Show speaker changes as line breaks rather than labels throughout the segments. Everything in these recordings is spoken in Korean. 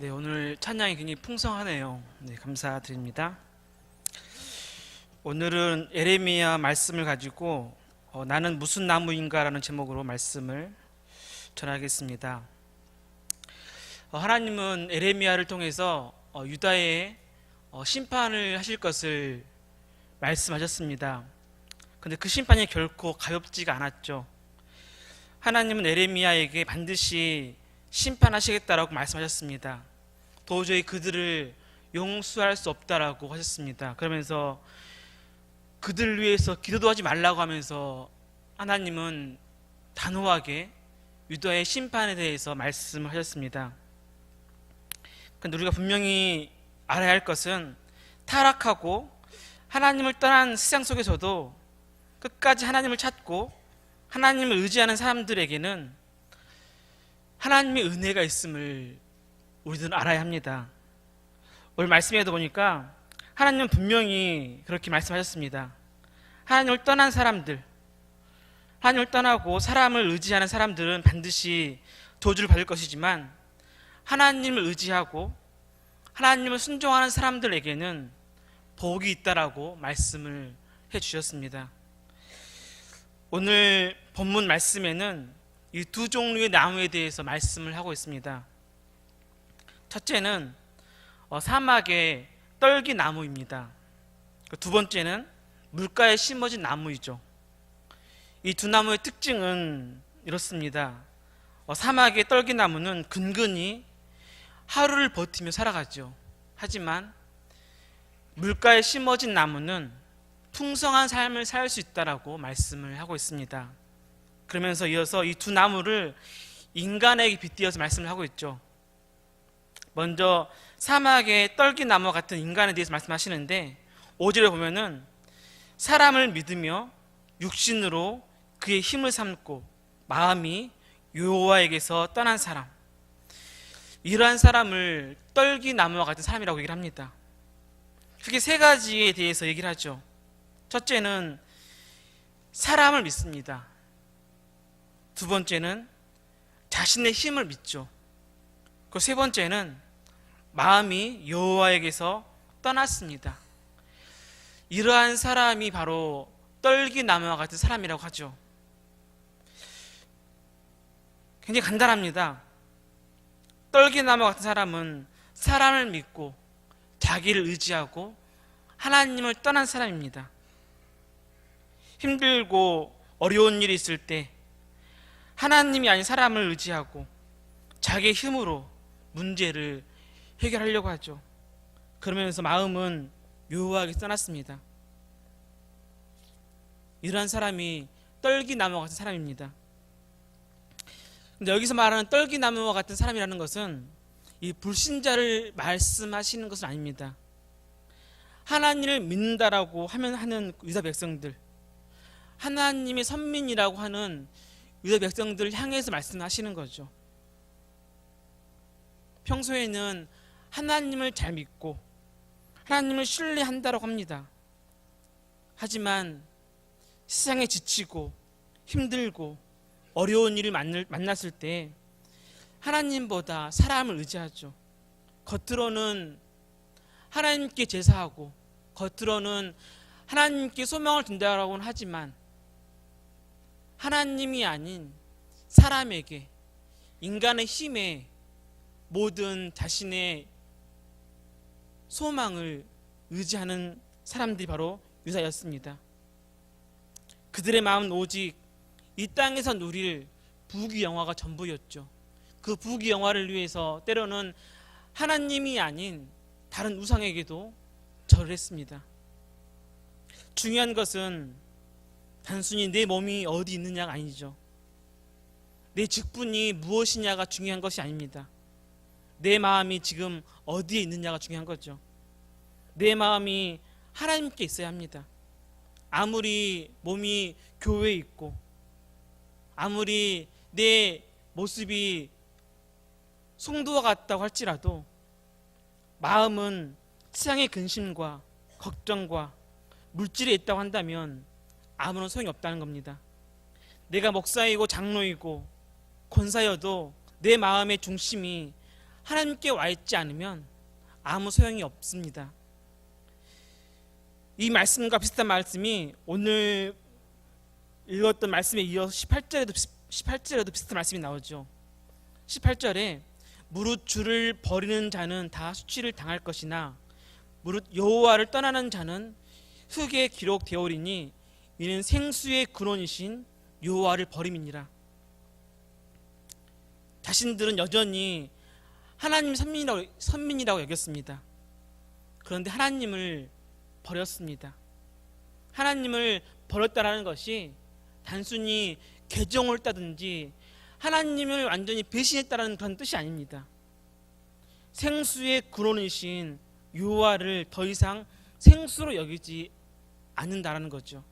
네, 오늘 찬양이 굉장히 풍성하네요. 네, 감사드립니다. 오늘은 예레미야 말씀을 가지고 나는 무슨 나무인가라는 제목으로 말씀을 전하겠습니다. 하나님은 예레미야를 통해서 유다의 심판을 하실 것을 말씀하셨습니다. 그런데 그 심판이 결코 가볍지가 않았죠. 하나님은 예레미야에게 반드시 심판하시겠다라고 말씀하셨습니다. 도저히 그들을 용서할 수 없다라고 하셨습니다. 그러면서 그들을 위해서 기도도 하지 말라고 하면서 하나님은 단호하게 유다의 심판에 대해서 말씀을 하셨습니다. 그런데 우리가 분명히 알아야 할 것은 타락하고 하나님을 떠난 세상 속에서도 끝까지 하나님을 찾고 하나님을 의지하는 사람들에게는 하나님의 은혜가 있음을 우리들은 알아야 합니다. 오늘 말씀에도 보니까 하나님은 분명히 그렇게 말씀하셨습니다. 하나님을 떠난 사람들, 하나님을 떠나고 사람을 의지하는 사람들은 반드시 저주를 받을 것이지만 하나님을 의지하고 하나님을 순종하는 사람들에게는 복이 있다라고 말씀을 해주셨습니다. 오늘 본문 말씀에는 이 두 종류의 나무에 대해서 말씀을 하고 있습니다. 첫째는 사막의 떨기나무입니다. 두 번째는 물가에 심어진 나무이죠. 이 두 나무의 특징은 이렇습니다. 사막의 떨기나무는 근근히 하루를 버티며 살아가죠. 하지만 물가에 심어진 나무는 풍성한 삶을 살 수 있다라고 말씀을 하고 있습니다. 그러면서 이어서 이 두 나무를 인간에게 빗대어서 말씀을 하고 있죠. 먼저 사막의 떨기나무와 같은 인간에 대해서 말씀하시는데 5절에 보면은 사람을 믿으며 육신으로 그의 힘을 삼고 마음이 여호와에게서 떠난 사람, 이러한 사람을 떨기나무와 같은 사람이라고 얘기를 합니다. 크게 세 가지에 대해서 얘기를 하죠. 첫째는 사람을 믿습니다. 두 번째는 자신의 힘을 믿죠. 그 세 번째는 마음이 여호와에게서 떠났습니다. 이러한 사람이 바로 떨기나무와 같은 사람이라고 하죠. 굉장히 간단합니다. 떨기나무와 같은 사람은 사람을 믿고 자기를 의지하고 하나님을 떠난 사람입니다. 힘들고 어려운 일이 있을 때 하나님이 아닌 사람을 의지하고 자기의 힘으로 문제를 해결하려고 하죠. 그러면서 마음은 여호와에게 떠났습니다. 이러한 사람이 떨기나무와 같은 사람입니다. 근데 여기서 말하는 떨기나무와 같은 사람이라는 것은 이 불신자를 말씀하시는 것은 아닙니다. 하나님을 믿는다라고 하는 유다 백성들, 하나님의 선민이라고 하는 유다 백성들을 향해서 말씀하시는 거죠. 평소에는 하나님을 잘 믿고 하나님을 신뢰한다고 합니다. 하지만 세상에 지치고 힘들고 어려운 일을 만났을 때 하나님보다 사람을 의지하죠. 겉으로는 하나님께 제사하고 겉으로는 하나님께 소망을 둔다고는 하지만 하나님이 아닌 사람에게, 인간의 힘에 모든 자신의 소망을 의지하는 사람들이 바로 유다였습니다. 그들의 마음은 오직 이 땅에서 누릴 부귀영화가 전부였죠. 그 부귀영화를 위해서 때로는 하나님이 아닌 다른 우상에게도 절을 했습니다. 중요한 것은 단순히 내 몸이 어디 있느냐가 아니죠. 내 직분이 무엇이냐가 중요한 것이 아닙니다. 내 마음이 지금 어디에 있느냐가 중요한 거죠. 내 마음이 하나님께 있어야 합니다. 아무리 몸이 교회에 있고 아무리 내 모습이 성도와 같다고 할지라도 마음은 세상의 근심과 걱정과 물질에 있다고 한다면 아무런 소용이 없다는 겁니다. 내가 목사이고 장로이고 권사여도 내 마음의 중심이 하나님께 와 있지 않으면 아무 소용이 없습니다. 이 말씀과 비슷한 말씀이 오늘 읽었던 말씀에 이어 18절에도 비슷한 말씀이 나오죠. 18절에 무릇 주를 버리는 자는 다 수치를 당할 것이나 무릇 여호와를 떠나는 자는 흙에 기록되오리니 이는 생수의 근원이신 여호와를 버림이니라. 자신들은 여전히 하나님 선민이라고 여겼습니다. 그런데 하나님을 버렸습니다. 하나님을 버렸다라는 것이 단순히 개종을 했다든지 하나님을 완전히 배신했다는 그런 뜻이 아닙니다. 생수의 근원이신 여호와를 더 이상 생수로 여기지 않는다라는 거죠.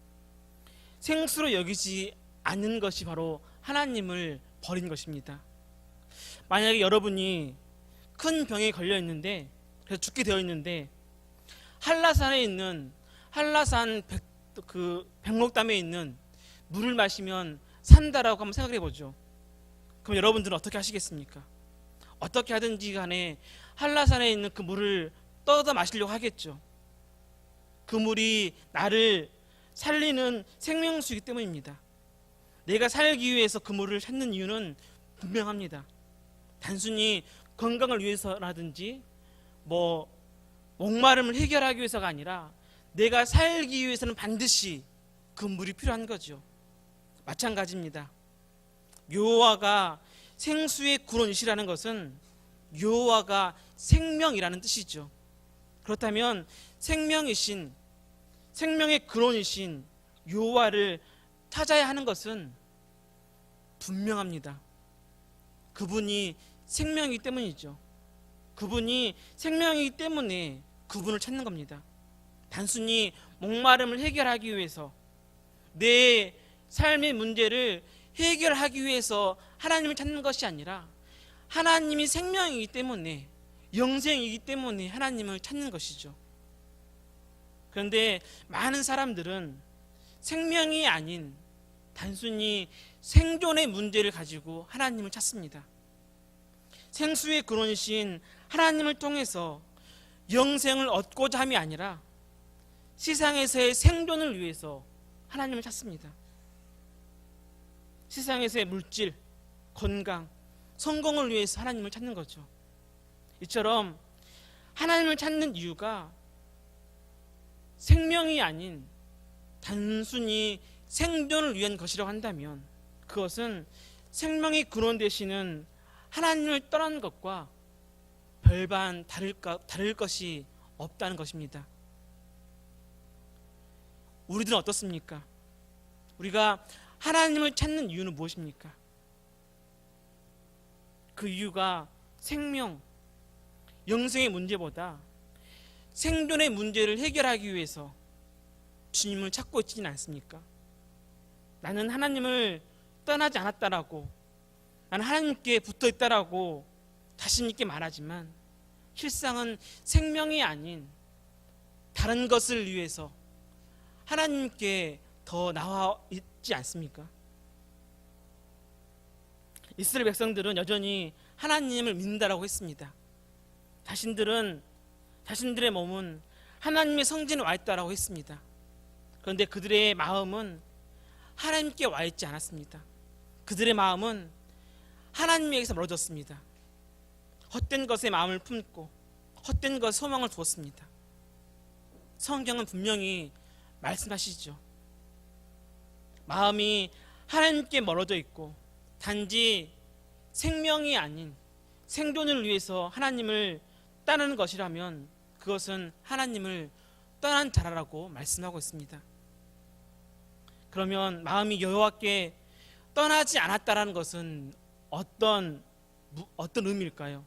생수로 여기지 않는 것이 바로 하나님을 버린 것입니다. 만약에 여러분이 큰 병에 걸려 있는데, 그래서 죽게 되어 있는데 한라산에 있는 백록담에 있는 물을 마시면 산다라고 한번 생각해 보죠. 그럼 여러분들은 어떻게 하시겠습니까? 어떻게 하든지 간에 한라산에 있는 그 물을 떠다 마시려고 하겠죠. 그 물이 나를 살리는 생명수이기 때문입니다. 내가 살기 위해서 그 물을 찾는 이유는 분명합니다. 단순히 건강을 위해서라든지 목마름을 해결하기 위해서가 아니라 내가 살기 위해서는 반드시 그 물이 필요한 거죠. 마찬가지입니다. 여호와가 생수의 근원이시라는 것은 여호와가 생명이라는 뜻이죠. 그렇다면 생명의 근원이신 여호와를 찾아야 하는 것은 분명합니다. 그분이 생명이기 때문이죠. 그분이 생명이기 때문에 그분을 찾는 겁니다. 단순히 목마름을 해결하기 위해서, 내 삶의 문제를 해결하기 위해서 하나님을 찾는 것이 아니라 하나님이 생명이기 때문에, 영생이기 때문에 하나님을 찾는 것이죠. 그런데 많은 사람들은 생명이 아닌 단순히 생존의 문제를 가지고 하나님을 찾습니다. 생수의 근원이신 하나님을 통해서 영생을 얻고자 함이 아니라 세상에서의 생존을 위해서 하나님을 찾습니다. 세상에서의 물질, 건강, 성공을 위해서 하나님을 찾는 거죠. 이처럼 하나님을 찾는 이유가 생명이 아닌 단순히 생존을 위한 것이라고 한다면 그것은 생명의 근원 되시는 하나님을 떠난 것과 별반 다를 것이 없다는 것입니다. 우리들은 어떻습니까? 우리가 하나님을 찾는 이유는 무엇입니까? 그 이유가 생명, 영생의 문제보다 생존의 문제를 해결하기 위해서 주님을 찾고 있지는 않습니까? 나는 하나님을 떠나지 않았다라고, 나는 하나님께 붙어 있다라고 자신 있게 말하지만 실상은 생명이 아닌 다른 것을 위해서 하나님께 더 나와 있지 않습니까? 이스라엘 백성들은 여전히 하나님을 믿는다라고 했습니다. 자신들의 몸은 하나님의 성전에 와 있다라고 했습니다. 그런데 그들의 마음은 하나님께 와 있지 않았습니다. 그들의 마음은 하나님에게서 멀어졌습니다. 헛된 것에 마음을 품고 헛된 것에 소망을 두었습니다. 성경은 분명히 말씀하시죠. 마음이 하나님께 멀어져 있고 단지 생명이 아닌 생존을 위해서 하나님을 따르는 것이라면 그것은 하나님을 떠난 자라라고 말씀하고 있습니다. 그러면 마음이 여호와께 떠나지 않았다라는 것은 어떤 의미일까요?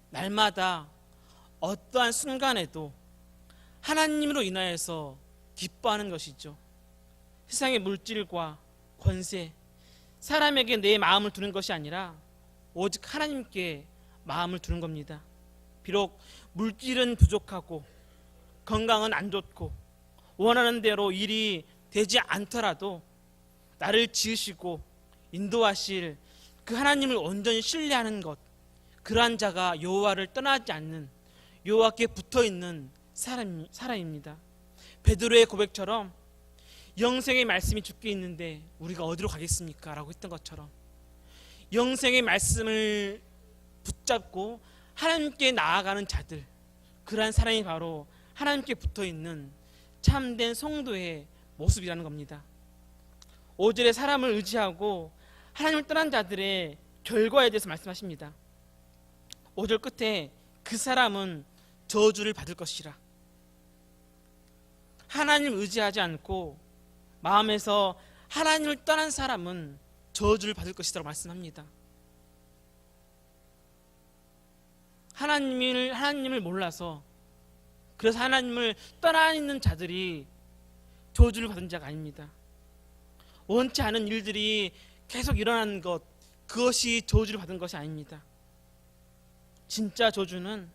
날마다 어떠한 순간에도 하나님으로 인하여서 기뻐하는 것이죠. 세상의 물질과 권세, 사람에게 내 마음을 두는 것이 아니라 오직 하나님께 마음을 두는 겁니다. 비록 물질은 부족하고 건강은 안 좋고 원하는 대로 일이 되지 않더라도 나를 지으시고 인도하실 그 하나님을 온전히 신뢰하는 것, 그러한 자가 여호와를 떠나지 않는, 여호와께 붙어있는 사람입니다. 베드로의 고백처럼 영생의 말씀이 주께 있는데 우리가 어디로 가겠습니까? 라고 했던 것처럼 영생의 말씀을 붙잡고 하나님께 나아가는 자들, 그러한 사람이 바로 하나님께 붙어있는 참된 성도의 모습이라는 겁니다. 5절에 사람을 의지하고 하나님을 떠난 자들의 결과에 대해서 말씀하십니다. 5절 끝에 그 사람은 저주를 받을 것이라. 하나님을 의지하지 않고 마음에서 하나님을 떠난 사람은 저주를 받을 것이라고 말씀합니다. 하나님을 몰라서, 그래서 하나님을 떠나 있는 자들이 저주를 받은 자가 아닙니다. 원치 않은 일들이 계속 일어나는 것, 그것이 저주를 받은 것이 아닙니다. 진짜 저주는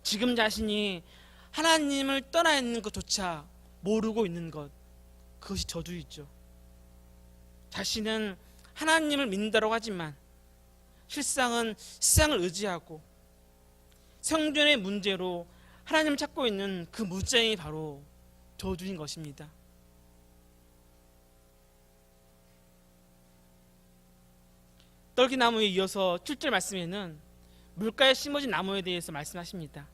지금 자신이 하나님을 떠나 있는 것조차 모르고 있는 것, 그것이 저주이죠. 자신은 하나님을 믿는다고 하지만 실상은 세상을 의지하고 생존의 문제로 하나님을 찾고 있는 그 문제이 바로 저주인 것입니다. 떨기나무에 이어서 7절 말씀에는 물가에 심어진 나무에 대해서 말씀하십니다.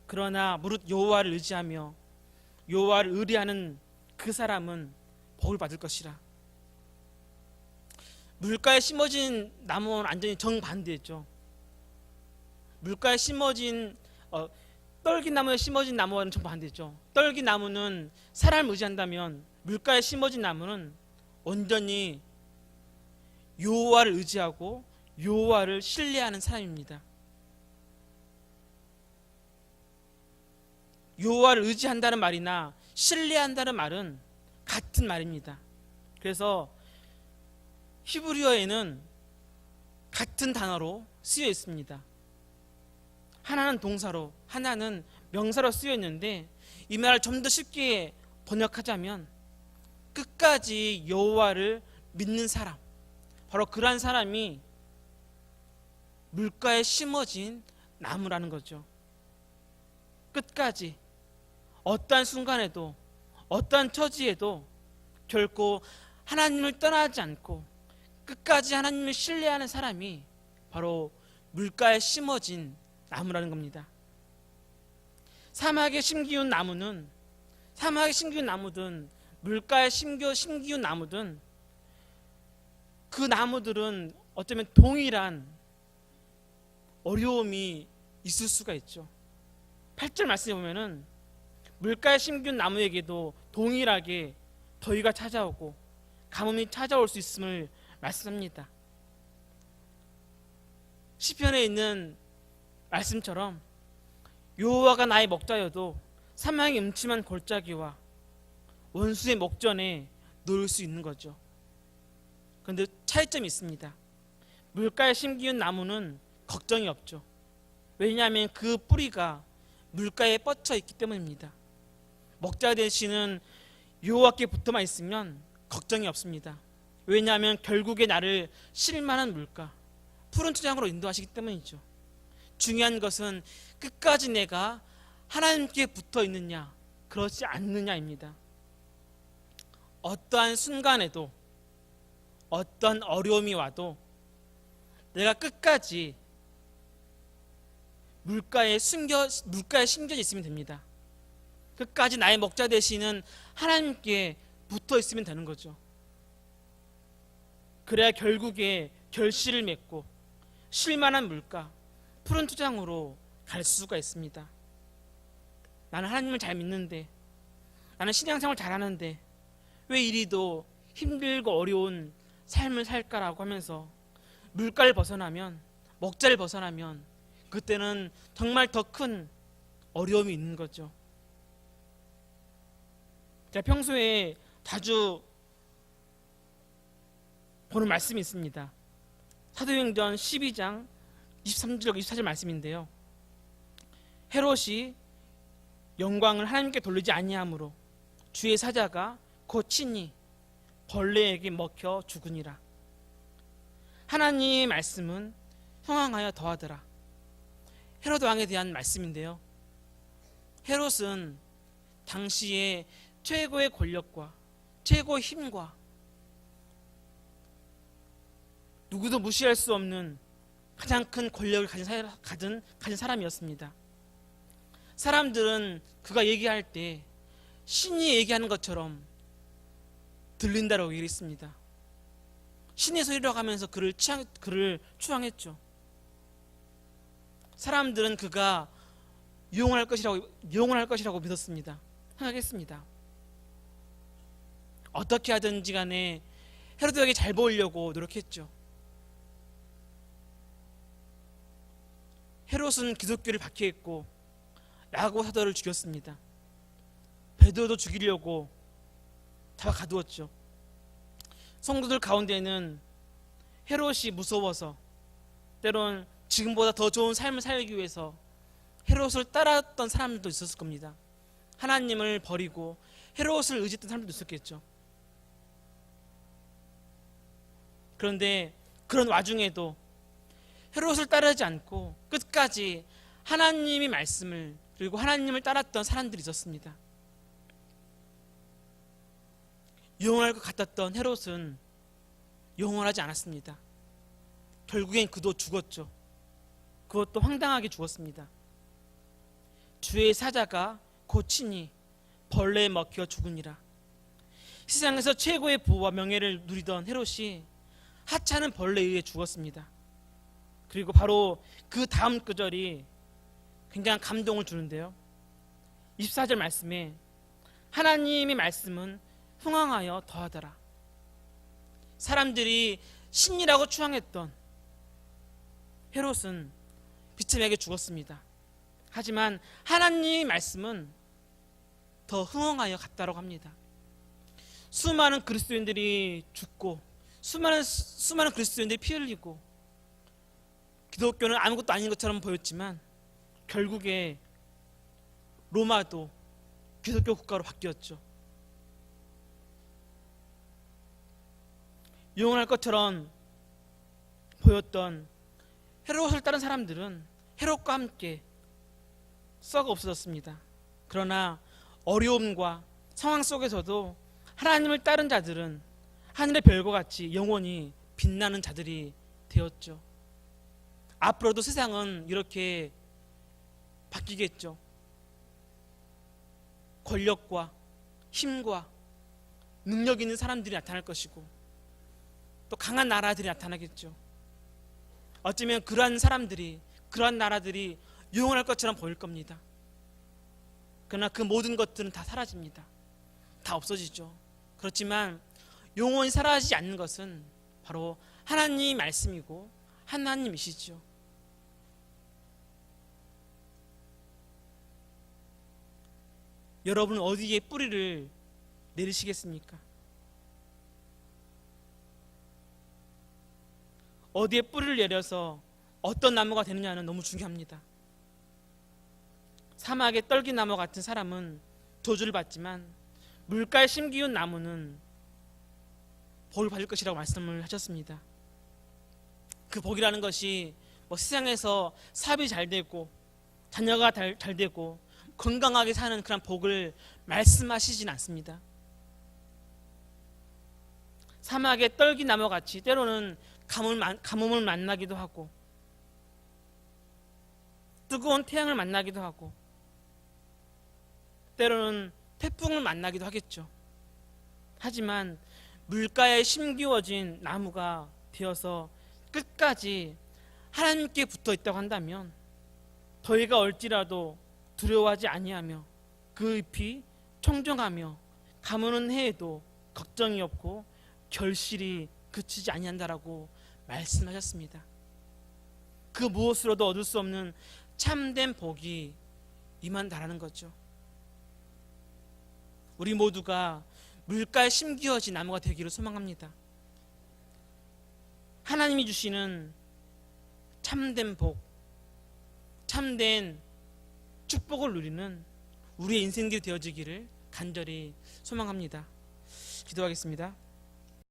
그러나 무릇 여호와를 의지하며 여호와를 의뢰하는 그 사람은 복을 받을 것이라. 물가에 심어진 나무는 완전히 정반대죠. 물가에 심어진 떨기나무에 심어진 나무와는 정반대죠. 떨기나무는 사람을 의지한다면 물가에 심어진 나무는 온전히 여호와를 의지하고 여호와를 신뢰하는 사람입니다. 여호와를 의지한다는 말이나 신뢰한다는 말은 같은 말입니다. 그래서 히브리어에는 같은 단어로 쓰여 있습니다. 하나는 동사로, 하나는 명사로 쓰여 있는데, 이 말을 좀 더 쉽게 번역하자면 끝까지 여호와를 믿는 사람, 바로 그러한 사람이 물가에 심어진 나무라는 거죠. 끝까지 어떠한 순간에도 어떠한 처지에도 결코 하나님을 떠나지 않고 끝까지 하나님을 신뢰하는 사람이 바로 물가에 심어진 나무라는 겁니다. 사막에 심기운 나무는, 사막에 심기운 나무든 물가에 심기운 나무든 그 나무들은 어쩌면 동일한 어려움이 있을 수가 있죠. 8절 말씀에 보면은 물가에 심기운 나무에게도 동일하게 더위가 찾아오고 가뭄이 찾아올 수 있음을 말씀합니다. 시편에 있는 말씀처럼 여호와가 나의 목자여도 사망의 음침한 골짜기와 원수의 목전에 놓을 수 있는 거죠. 그런데 차이점이 있습니다. 물가에 심기운 나무는 걱정이 없죠. 왜냐하면 그 뿌리가 물가에 뻗쳐 있기 때문입니다. 목자 되시는 여호와께 붙어만 있으면 걱정이 없습니다. 왜냐하면 결국에 나를 실만한 물가, 푸른 초장으로 인도하시기 때문이죠. 중요한 것은 끝까지 내가 하나님께 붙어 있느냐 그렇지 않느냐입니다. 어떠한 순간에도 어떤 어려움이 와도 내가 끝까지 물가에 심겨져 있으면 됩니다. 끝까지 나의 목자 되시는 하나님께 붙어 있으면 되는 거죠. 그래야 결국에 결실을 맺고 쉴만한 물가, 푸른 토장으로 갈 수가 있습니다. 나는 하나님을 잘 믿는데, 나는 신앙생활 잘하는데 왜 이리도 힘들고 어려운 삶을 살까라고 하면서 물가를 벗어나면, 목자를 벗어나면 그때는 정말 더 큰 어려움이 있는 거죠. 제가 평소에 자주 보는 말씀이 있습니다. 사도행전 12장 23절 24절 말씀인데요. 헤롯이 영광을 하나님께 돌리지 아니하므로 주의 사자가 곧 친히 벌레에게 먹혀 죽으니라. 하나님의 말씀은 흥왕하여 더하더라. 헤롯 왕에 대한 말씀인데요. 헤롯은 당시에 최고의 권력과 최고의 힘과 누구도 무시할 수 없는 가장 큰 권력을 가진 사람이었습니다. 사람들은 그가 얘기할 때 신이 얘기하는 것처럼 들린다라고 얘기했습니다. 신의 소리라고 하면서 그를 추앙했죠. 사람들은 그가 유용할 것이라고 믿었습니다. 생각했습니다. 어떻게 하든지 간에 헤로드에게 잘 보이려고 노력했죠. 헤롯은 기독교를 박해했고 야고 사도를 죽였습니다. 베드로도 죽이려고 잡아 가두었죠. 성도들 가운데는 헤롯이 무서워서 때론 지금보다 더 좋은 삶을 살기 위해서 헤롯을 따랐던 사람들도 있었을 겁니다. 하나님을 버리고 헤롯을 의지했던 사람들도 있었겠죠. 그런데 그런 와중에도 헤롯을 따르지 않고 끝까지 하나님의 말씀을 그리고 하나님을 따랐던 사람들이 있었습니다. 영원할 것 같았던 헤롯은 영원하지 않았습니다. 결국엔 그도 죽었죠. 그것도 황당하게 죽었습니다. 주의 사자가 고치니 벌레에 먹혀 죽으니라. 세상에서 최고의 부와 명예를 누리던 헤롯이 하찮은 벌레에 의해 죽었습니다. 그리고 바로 그 다음 구절이 굉장한 감동을 주는데요. 24절 말씀에 하나님의 말씀은 흥왕하여 더하더라. 사람들이 신이라고 추앙했던 헤롯은 비참하게 죽었습니다. 하지만 하나님의 말씀은 더 흥왕하여 갔다고 합니다. 수많은 그리스도인들이 죽고 수많은 그리스도인들이 피 흘리고 기독교는 아무것도 아닌 것처럼 보였지만 결국에 로마도 기독교 국가로 바뀌었죠. 영원할 것처럼 보였던 헤롯을 따른 사람들은 헤롯과 함께 썩어 없어졌습니다. 그러나 어려움과 상황 속에서도 하나님을 따른 자들은 하늘의 별과 같이 영원히 빛나는 자들이 되었죠. 앞으로도 세상은 이렇게 바뀌겠죠. 권력과 힘과 능력 있는 사람들이 나타날 것이고 또 강한 나라들이 나타나겠죠. 어쩌면 그러한 나라들이 영원할 것처럼 보일 겁니다. 그러나 그 모든 것들은 다 사라집니다. 다 없어지죠. 그렇지만 영원히 사라지지 않는 것은 바로 하나님의 말씀이고 하나님이시죠. 여러분은 어디에 뿌리를 내리시겠습니까? 어디에 뿌리를 내려서 어떤 나무가 되느냐는 너무 중요합니다. 사막의 떨기나무 같은 사람은 저주를 받지만 물가에 심기운 나무는 복을 받을 것이라고 말씀을 하셨습니다. 그 복이라는 것이 세상에서 사업이 잘 되고 자녀가 잘 되고 건강하게 사는 그런 복을 말씀하시진 않습니다. 사막의 떨기나무 같이 때로는 가뭄을 만나기도 하고 뜨거운 태양을 만나기도 하고 때로는 태풍을 만나기도 하겠죠. 하지만 물가에 심기워진 나무가 되어서 끝까지 하나님께 붙어 있다고 한다면 더위가 얼지라도 두려워하지 아니하며 그 잎이 청정하며 가무는 해에도 걱정이 없고 결실이 그치지 아니한다라고 말씀하셨습니다. 그 무엇으로도 얻을 수 없는 참된 복이 임한다라는 거죠. 우리 모두가 물가에 심기어진 나무가 되기를 소망합니다. 하나님이 주시는 참된 복, 참된 축복을 누리는 우리의 인생들이 되어지기를 간절히 소망합니다. 기도하겠습니다.